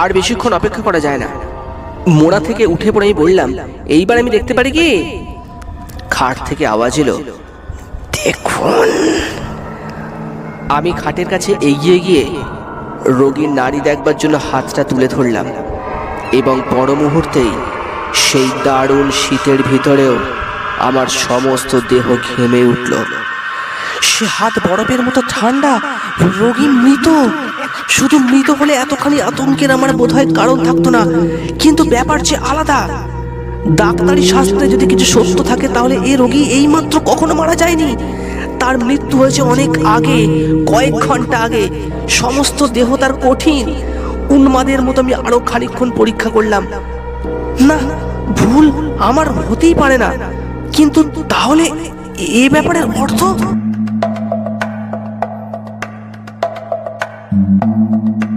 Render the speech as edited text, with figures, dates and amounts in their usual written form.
আর বেশিক্ষণ অপেক্ষা করা যায় না। মোড়া থেকে উঠে পড়ে আমি বললাম, এইবার আমি দেখতে পারি কি? খাট থেকে আওয়াজ এলো, দেখুন। আমি খাটের কাছে এগিয়ে গিয়ে রোগীর নাড়ি দেখবার জন্য হাতটা তুলে ধরলাম, এবং পর মুহূর্তেই সেই দারুণ শীতের ভিতরেও আমার সমস্ত দেহ ঘেমে উঠল। সে হাত বরফের মতো ঠান্ডা। রোগী মৃত। শুধু মৃত হলে এতখানি আতঙ্কের আমার বোধহয় কারণ থাকতো না, কিন্তু ব্যাপার যে আলাদা। ডাক্তারি শাস্ত্রে যদি কিছু সত্য থাকে, তাহলে এই রোগী এইমাত্র কখনো মারা যায়নি। তার মৃত্যু হয়েছে অনেক আগে, কয়েক ঘন্টা আগে। সমস্ত দেহ তার কঠিন। উন্মাদের মতো আমি আরো খানিকক্ষণ পরীক্ষা করলাম। না, ভুল আমার হতেই পারে না। কিন্তু তাহলে এ ব্যাপারের অর্থ?